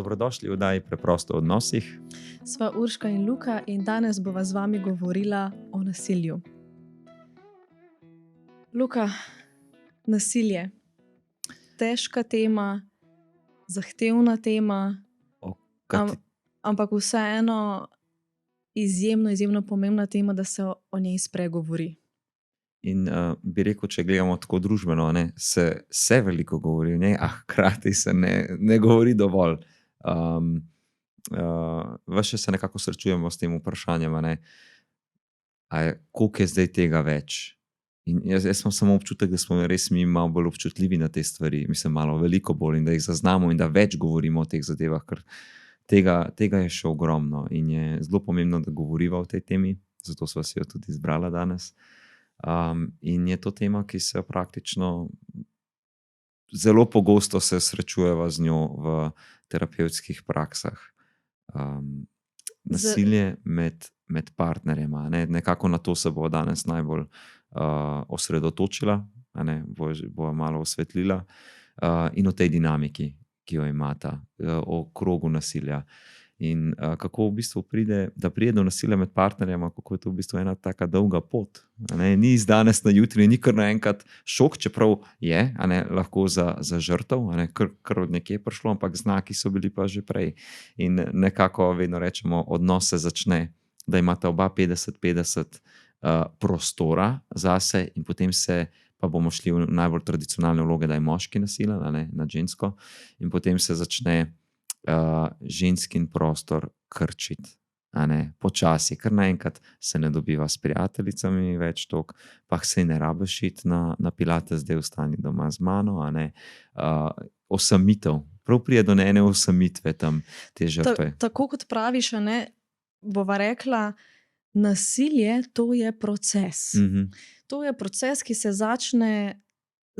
Dobrodošli v oddaji Preprosto o odnosih. Sva Urška in Luka in danes bova z vami govorila o nasilju. Luka, nasilje. Težka tema, zahtevna tema, O kati- ampak vseeno izjemno pomembna tema, da se o njej spregovori. In bi rekel, če gledamo tako družbeno, se veliko govori o njej, a hkrati se ne govori dovolj. Ves čas se nekako srečujemo s tem vprašanjem, koliko je zdaj tega več. In jaz imam samo občutek, da smo res mi malo bolj občutljivi na te stvari, mislim, malo veliko bolj, in da jih zaznamo in da več govorimo o teh zadevah, ker tega je še ogromno in je zelo pomembno, da govoriva o tej temi, zato sva si jo tudi izbrala danes. In je to tema, ki se praktično zelo pogosto se srečujeva z njo v terapevtskih praksah. Nasilje med partnerjema, nekako na to se bo danes najbolj osredotočila, bo malo osvetlila, in o tej dinamiki, ki jo imata, o krogu nasilja. In kako v bistvu pride do nasilja med partnerjema, kako je to v bistvu ena taka dolga pot. Ni iz danes na jutri, ni kar naenkrat šok, čeprav je lahko za žrtev, kar od nekje prišlo, ampak znaki so bili pa že prej. In nekako vedno rečemo, odnos se začne, da imata oba 50-50 prostora zase in potem pa bomo šli v najbolj tradicionalne vloge, da je moški nasilen nad žensko, in potem se začne ženski prostor krčiti, počasi, kar naenkrat se ne dobiva s prijateljicami več toliko, pa se ne rabiš iti na pilates, zdaj ostani doma z mano, osamitev, prav pride do ene osamitve tam te žrtve. Tako kot praviš, bova rekla, nasilje, to je proces. To je proces, ki se začne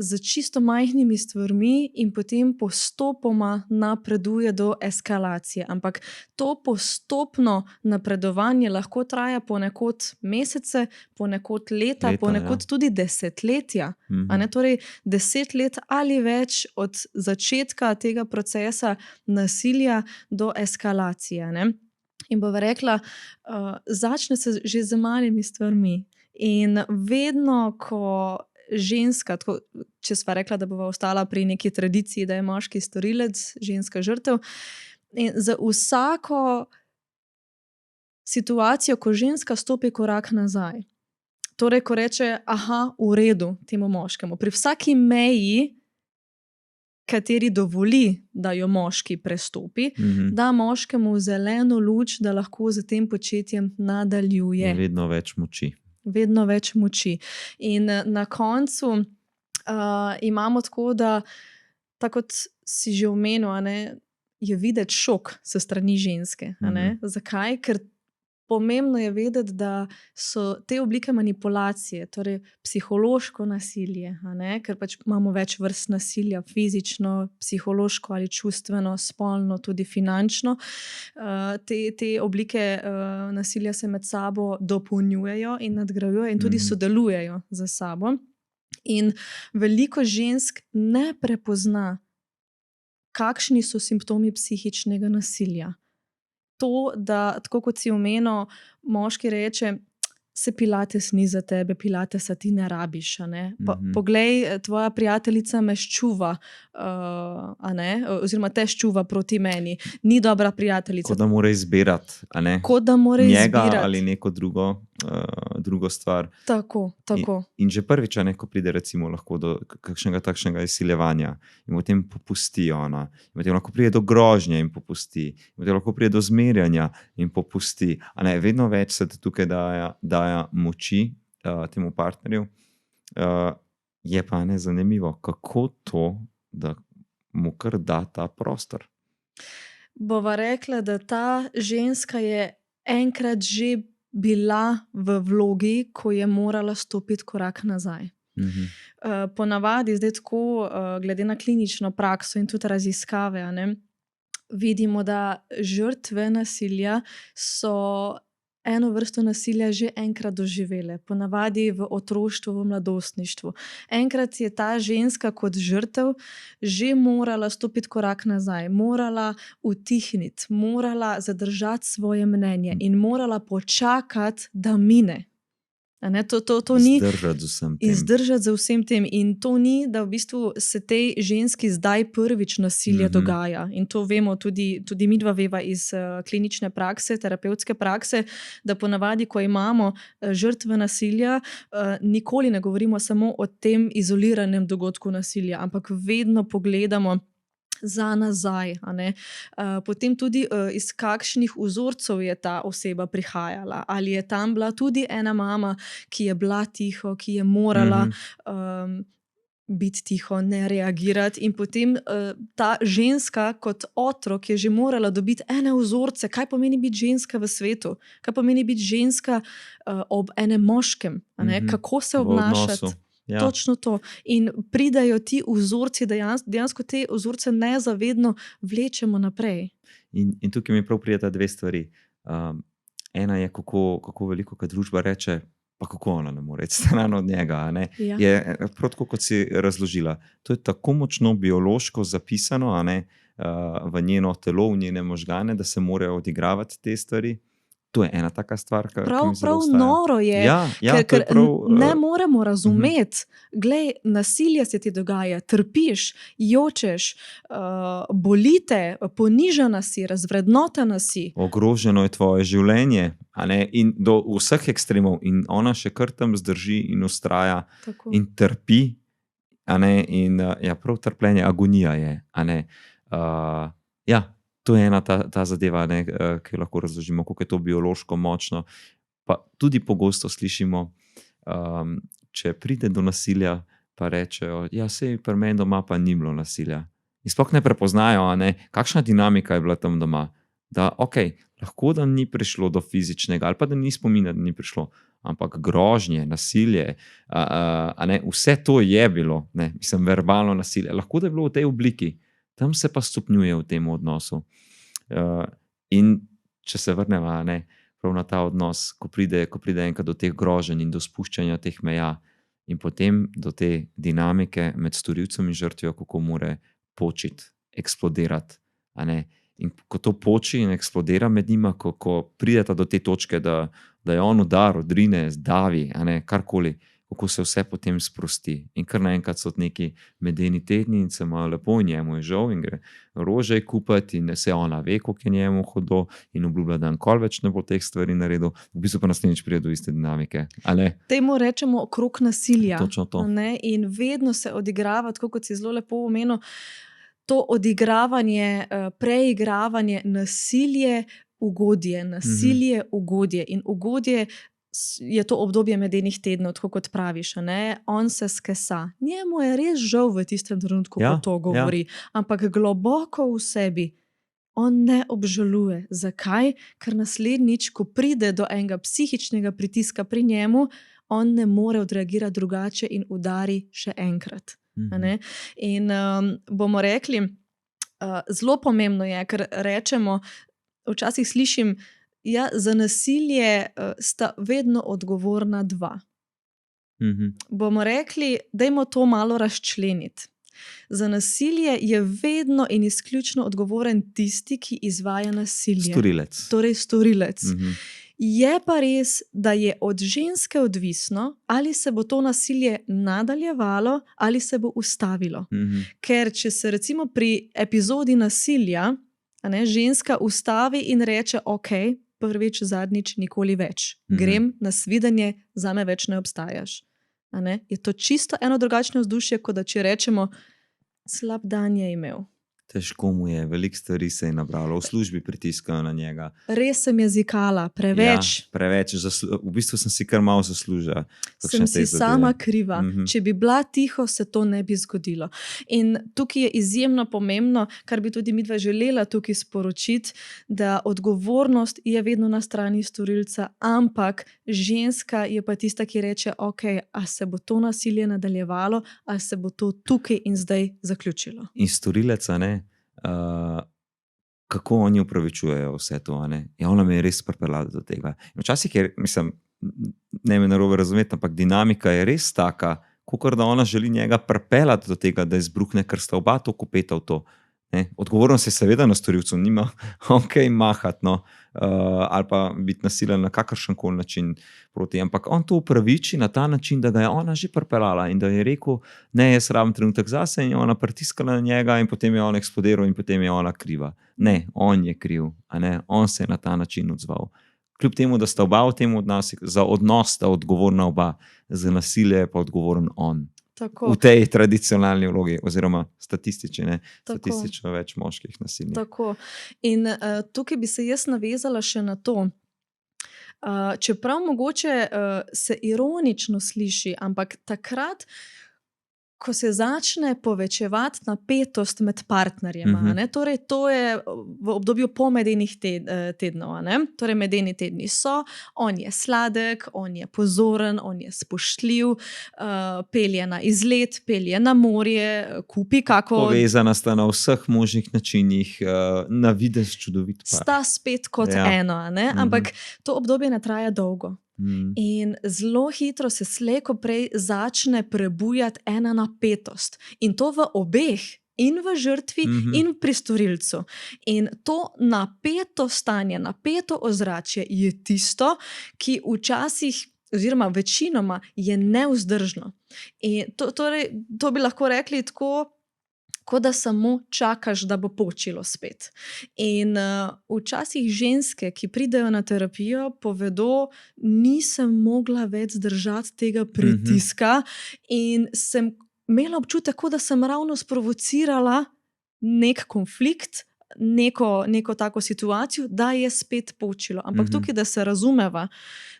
z čisto majhnimi stvarmi in potem postopoma napreduje do eskalacije. Ampak to postopno napredovanje lahko traja ponekod mesece, ponekod leta, ponekod tudi desetletja. Torej 10 let ali več od začetka tega procesa nasilja do eskalacije. In bova rekla, začne se že z malimi stvarmi. In vedno, ko ženska, tako, če sva rekla, da bova ostala pri neki tradiciji, da je moški storilec, ženska žrtev, in za vsako situacijo, ko ženska stopi korak nazaj, torej, ko reče, v redu temu moškemu, pri vsaki meji, kateri dovoli, da jo moški prestopi, da moškemu zeleno luč, da lahko z tem početjem nadaljuje. Vedno več moči. In na koncu imamo tako, da, tako kot si že omenil, je videti šok s strani ženske. Zakaj? Ker pomembno je vedeti, da so te oblike manipulacije, torej psihološko nasilje, ker pač imamo več vrst nasilja, fizično, psihološko ali čustveno, spolno, tudi finančno. Te oblike nasilja se med sabo dopolnjujejo in nadgrajujejo in tudi sodelujejo z sabo. In veliko žensk ne prepozna, kakšni so simptomi psihičnega nasilja. To, da, tako kot si omenil, moški reče, se pilates ni za tebe, pilatesa ti ne rabiš. Poglej, tvoja prijateljica me ščuva, oziroma te ščuva proti meni. Ni dobra prijateljica. Kot da mora izbirati, Kot da mora njega izbirati. ali neko drugo stvar. Tako. In že prvič, ko pride recimo lahko do kakšnega takšnega izsiljevanja in potem popusti ona, in potem lahko pride do grožnje in popusti, in potem lahko pride do zmerjanja in popusti. Vedno več se tukaj daje moči temu partnerju. Je pa zanimivo, kako to, da mu kar da ta prostor. Bova rekla, da ta ženska je enkrat že bila v vlogi, ko je morala stopiti korak nazaj. Ponavadi, zdaj tako, glede na klinično prakso in tudi raziskave, vidimo, da žrtve nasilja so eno vrsto nasilja že enkrat doživele, ponavadi v otroštvu, v mladostništvu. Enkrat je ta ženska kot žrtev že morala stopiti korak nazaj, morala utihniti, morala zadržati svoje mnenje in morala počakati, da mine. A ne, to ni Zdržati z vsem tem. izdržati za vsem tem. In to ni, da v bistvu se tej ženski zdaj prvič nasilje dogaja. In to vemo tudi midva veva iz klinične prakse, terapevtske prakse, da ponavadi, ko imamo žrtve nasilja, nikoli ne govorimo samo o tem izoliranem dogodku nasilja, ampak vedno pogledamo za nazaj. A ne. Potem tudi iz kakšnih vzorcev je ta oseba prihajala. Ali je tam bila tudi ena mama, ki je bila tiho, ki je morala biti tiho, ne reagirati, in potem ta ženska kot otrok je že morala dobiti ene vzorce, kaj pomeni biti ženska v svetu, kaj pomeni biti ženska ob enem moškem, a ne, kako se V obnašati. odnosu. Ja. Točno to. In pridajo ti vzorci, dejansko te vzorce nezavedno vlečemo naprej. In tukaj mi prav prijeta dve stvari. Ena je, kako veliko družba reče, pa kako ona ne more iti stran od njega. A ne? Ja. Je prav tako, kot si razložila. To je tako močno biološko zapisano, a ne, v njeno telo, v njene možgane, da se morajo odigravati te stvari. To je ena taka stvar, ki mi zelo Prav ostaja. noro je, Ja, to ker je prav, ne moremo razumeti. Glej, nasilje se ti dogaja, trpiš, jočeš, boli te, ponižana si, razvrednotena si. ogroženo je tvoje življenje, a ne, in do vseh ekstremov, in ona še kar tam zdrži in vztraja Tako. in trpi, a ne, in ja, prav trpljenje, agonija je, a ne. Ja, to je ena ta zadeva, ne, ki jo lahko razložimo, kako je to biološko močno. Pa tudi pogosto slišimo, če pride do nasilja, pa rečejo, ja, sej pri meni doma pa ni bilo nasilja. In sploh ne prepoznajo, a ne, kakšna dinamika je bila tam doma. Da, lahko da ni prišlo do fizičnega, ali pa da ni spomina, da ni prišlo, ampak grožnje, nasilje, a ne, vse to je bilo, ne, mislim, verbalno nasilje. Lahko da je bilo v tej obliki, tam se pa stopnjuje v tem odnosu. In če se vrnemo, a ne, prav na ta odnos, ko pride enkrat do teh groženj in do spuščanja teh meja, in potem do te dinamike med storilcem in žrtvijo, kako more počiti, eksplodirati. A ne. In ko to poči in eksplodira med njima, ko prideta do te točke, da je on udar, odrine, zdavi, a ne, karkoli, kako se vse potem sprosti. In kar naenkrat so neki medeni tedni in se imajo lepo in njemu je žal in gre rože kupiti in se ona ve, koliko je njemu hudo in obljublja, da nikoli več ne bo teh stvari naredil, v bistvu pa naslednjič pride do iste dinamike. A ne? Temu rečemo krog nasilja. Točno to. A ne, in vedno se odigrava, tako kot si zelo lepo omenil, to odigravanje, preigravanje, nasilje, ugodje, nasilje, ugodje. In ugodje je to obdobje medenih tednov, tako kot praviš, a ne? On se skesa. Njemu je res žal v tistem trenutku, Ja, ko to govori, ampak globoko v sebi on ne obžaluje. Zakaj? Ker naslednjič, ko pride do enega psihičnega pritiska pri njemu, on ne more odreagirati drugače in udari še enkrat. A ne? In bomo rekli, zelo pomembno je, ker rečemo, včasih slišim, ja, za nasilje sta vedno odgovorna dva. Bomo rekli, dajmo to malo razčleniti. Za nasilje je vedno in izključno odgovoren tisti, ki izvaja nasilje. Storilec. Torej storilec. Je pa res, da je od ženske odvisno, ali se bo to nasilje nadaljevalo ali se bo ustavilo. Ker če se recimo pri epizodi nasilja, a ne, ženska ustavi in reče, ok, prvič, zadnjič, nikoli več. Grem na svidenje, zame več ne obstajaš. A ne? Je to čisto eno drugačno vzdušje, kot da če rečemo, slab dan je imel. Težko mu je, veliko stvari se je nabralo, v službi pritiskajo na njega. Res sem jezikala, preveč. Ja, preveč, v bistvu sem si kar malo zaslužila. Sem si sama kriva. Če bi bila tiho, se to ne bi zgodilo. In tukaj je izjemno pomembno, kar bi tudi midva želela tukaj sporočiti, da odgovornost je vedno na strani storilca, ampak ženska je pa tista, ki reče, ok, a se bo to nasilje nadaljevalo, a se bo to tukaj in zdaj zaključilo. In storilec, a ne, kako oni upravičujejo vse to. Ja, ona me je res pripeljala do tega. In včasih je, mislim, ne me narobe razumeti, ampak dinamika je res taka, kakor da ona želi njega pripeljati do tega, da izbruhne, ker sta oba to kupeta v to. Odgovornost je seveda na storilcu, nima mahati, no, ali pa biti nasilen na kakršen koli način proti. Ampak on to upraviči na ta način, da ga je ona že pripeljala in da je rekel, ne, jaz rabim trenutek zase, in je ona pritiskala na njega in potem je on eksplodiral in potem je ona kriva. Ne, on je kriv, on se je na ta način odzval. Kljub temu, da sta oba v tem odnosu, za odnos sta odgovorna oba, za nasilje je pa odgovoren on. Tako. V tej tradicionalni vlogi, oziroma statistično več moških nasilnih. Tako. In tukaj bi se jaz navezala še na to, čeprav mogoče se ironično sliši, ampak takrat, ko se začne povečevati napetost med partnerjema, torej to je v obdobju po medenih tednov, torej medeni tedni so, on je sladek, on je pozoren, on je spoštljiv, pelje na izlet, pelje na morje, kupi kako... Povezana sta na vseh možnih načinih, na videz čudovit par. Sta spet kot eno, ampak to obdobje ne traja dolgo. In zelo hitro se slej ko prej začne prebujati ena napetost. In to v obeh, in v žrtvi, in pri storilcu. In to napeto stanje, napeto ozračje je tisto, ki včasih, oziroma večinoma, je nevzdržno. In to bi lahko rekli tako, kot da samo čakaš, da bo počilo spet. In včasih ženske, ki pridejo na terapijo, povedo, nisem mogla več zdržati tega pritiska in sem imela občutek, da sem ravno sprovocirala nek konflikt, neko tako situacijo, da je spet počilo. Ampak tukaj, da se razumeva,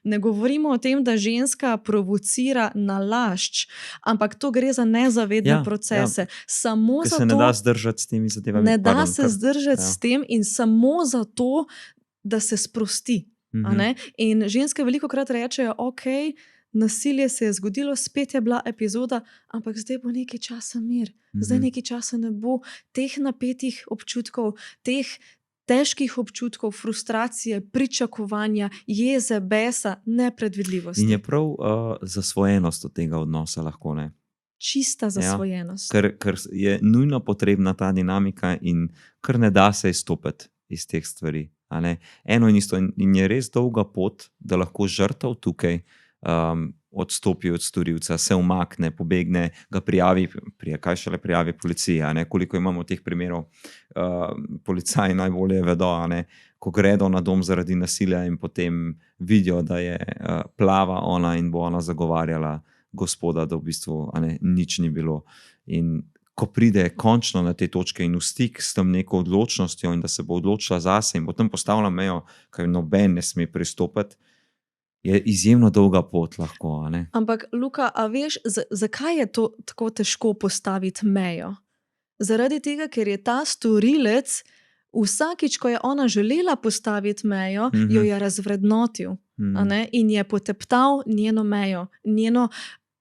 ne govorimo o tem, da ženska provocira nalašč, ampak to gre za nezavedne procese. Samo zato, se ne da zdržati s temi zadevami. Ne da se zdržati s tem in samo zato, da se sprosti. In ženske velikokrat rečejo, ok, nasilje se je zgodilo, spet je bila epizoda, ampak zdaj bo nekaj časa mir. Zdaj nekaj časa ne bo teh napetih občutkov, teh težkih občutkov, frustracije, pričakovanja, jeze, besa, nepredvidljivosti. In je prav zasvojenost od tega odnosa lahko, ne? Čista zasvojenost. Ker je nujno potrebna ta dinamika in ker ne da se izstopiti iz teh stvari. Eno in isto. In je res dolga pot, da lahko žrtev tukaj odstopi od storilca, se umakne, pobegne, ga prijavi, kaj šele prijavi policija, koliko imamo teh primerov, policaji najbolje vedo, ko gredo na dom zaradi nasilja in potem vidijo, da je plava ona in bo ona zagovarjala gospoda, da v bistvu nič ni bilo. In ko pride končno na te točke in v stik s tem neko odločnostjo in da se bo odločila zase in potem postavila mejo, kaj noben ne sme pristopiti, je izjemno dolga pot lahko. Ampak, Luka, a veš, zakaj je to tako težko postaviti mejo? Zaradi tega, ker je ta storilec vsakič, ko je ona želela postaviti mejo, jo je razvrednotil in je poteptal njeno mejo, njeno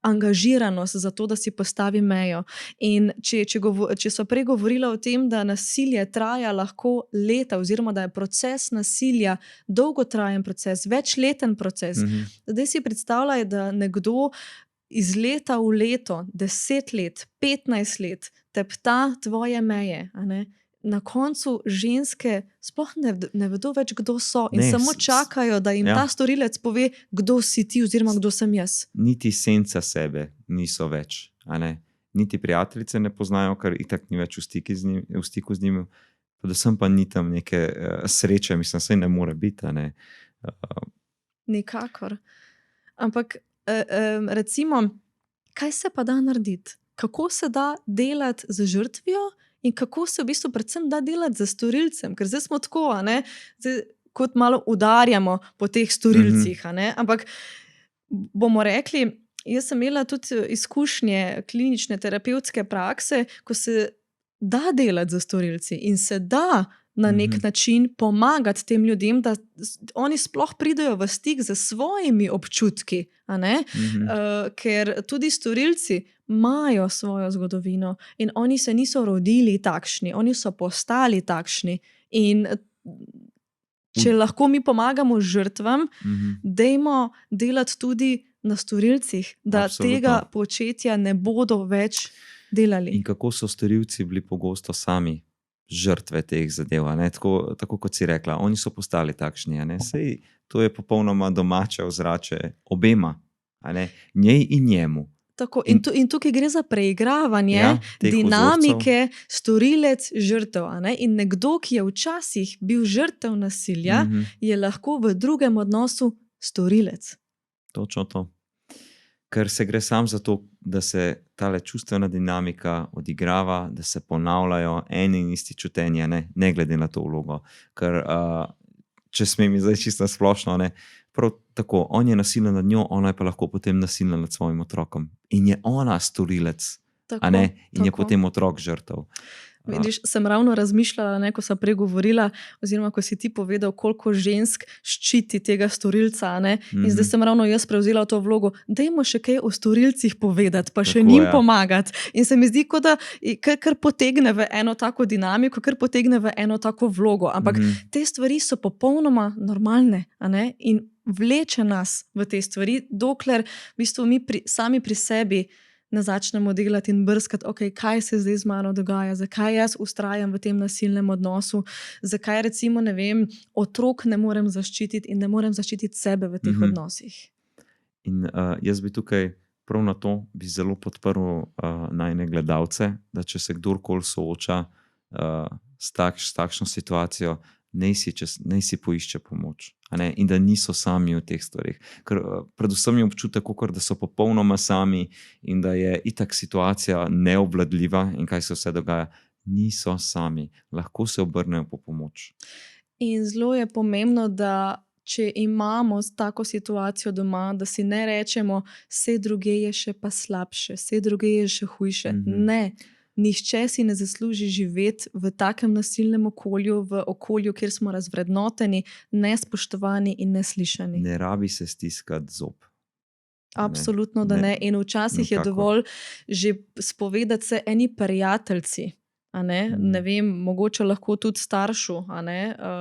angažiranost za to, da si postavi mejo. In če so prej govorila o tem, da nasilje traja lahko leta, oziroma da je proces nasilja dolgotrajen proces, večleten proces, zdaj si predstavljaj, da nekdo iz leta v leto, 10 let, 15 let tepta tvoje meje, na koncu ženske sploh ne vedo več, kdo so in samo čakajo, da jim ta storilec pove, kdo si ti oziroma kdo sem jaz. Niti senca sebe niso več. Niti prijateljice ne poznajo, ker itak ni več v stiku z njimi. Predvsem pa ni tam neke sreče, mislim, saj ne more biti. Nikakor. Ampak recimo, kaj se pa da narediti? Kako se da delati z žrtvijo? In kako se v bistvu predvsem da delati za storilcem? Ker zdaj smo tako, zdaj, kot malo udarjamo po teh storilcih. Ampak bomo rekli, jaz sem imela tudi izkušnje klinične terapevtske prakse, ko se da delati za storilci in se da na nek način pomagati tem ljudem, da oni sploh pridejo v stik z svojimi občutki. Ker tudi storilci imajo svojo zgodovino in oni se niso rodili takšni, oni so postali takšni In če lahko mi pomagamo žrtvam, dajmo delati tudi na storilcih, da Absolutno. tega početja ne bodo več delali. In kako so storilci bili pogosto sami žrtve teh zadev, a ne? Tako kot si rekla, oni so postali takšni, a ne? Sej to je popolnoma domače ozračje obema, a ne? Njej in njemu. Tako, in tukaj gre za preigravanje teh dinamike storilec žrtev. A ne? In nekdo, ki je včasih bil žrtev nasilja, je lahko v drugem odnosu storilec. Točno to. Ker se gre sam za to, da se tale čustvena dinamika odigrava, da se ponavljajo eni in isti čutenja, ne glede na to vlogo. Ker, če smem zdaj čisto splošno, prav tako, on je nasilen nad njo, ona je pa lahko potem nasilna nad svojim otrokom. In je ona storilec, Tako, in je tako. potem otrok žrtev. Vidiš, sem ravno razmišljala, ko sem pregovorila, oziroma ko si ti povedal, koliko žensk ščiti tega storilca. In zdaj sem ravno jaz prevzela to vlogo. Dajmo še kaj o storilcih povedati, pa še Tako, njim ja. pomagati. In se mi zdi, kot da kar potegne v eno tako dinamiko, kar potegne v eno tako vlogo. Ampak te stvari so popolnoma normalne, in vleče nas v te stvari, dokler v bistvu mi sami pri sebi ne začnemo delati in brskati, okay, kaj se zdaj z mano dogaja, zakaj jaz vztrajam v tem nasilnem odnosu, zakaj recimo, ne vem, otrok ne morem zaščititi in ne morem zaščititi sebe v teh odnosih. In jaz bi tukaj prav na to bi zelo podprl najine gledalce, da če se kdorkoli sooča s takšno situacijo, naj si poišče pomoč. In da niso sami v teh stvarih. Ker predvsem je občutek, kakor da so popolnoma sami in da je itak situacija neobvladljiva in kaj se vse dogaja. Niso sami, lahko se obrnejo po pomoč. In zelo je pomembno, da če imamo tako situacijo doma, da si ne rečemo, vse druge je še pa slabše, vse druge je še hujše. Ne. Nihče si ne zasluži živeti v takem nasilnem okolju, v okolju, kjer smo razvrednoteni, nespoštovani in neslišani. Ne rabi se stiskati zob. Absolutno, da ne. In včasih je dovolj že spovedati se eni prijateljci. Ne vem, mogoče lahko tudi staršu,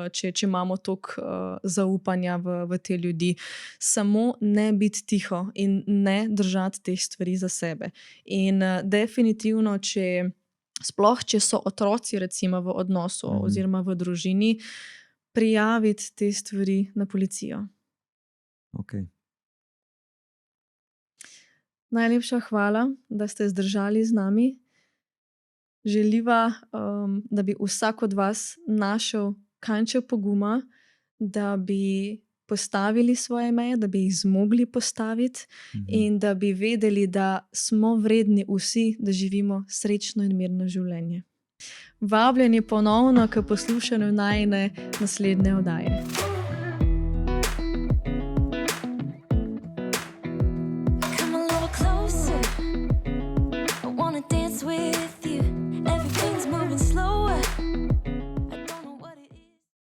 če imamo toliko zaupanja v te ljudi. Samo ne biti tiho in ne držati teh stvari za sebe. In definitivno, sploh če so otroci recimo v odnosu oziroma v družini, prijaviti te stvari na policijo. Okay. Najlepša hvala, da ste zdržali z nami. Želiva, da bi vsak od vas našel kanček poguma, da bi postavili svoje meje, da bi jih zmogli postaviti in da bi vedeli, da smo vredni vsi, da živimo srečno in mirno življenje. Vabljeni ponovno k poslušanju najine naslednje oddaje. Come a little closer. I wanna dance with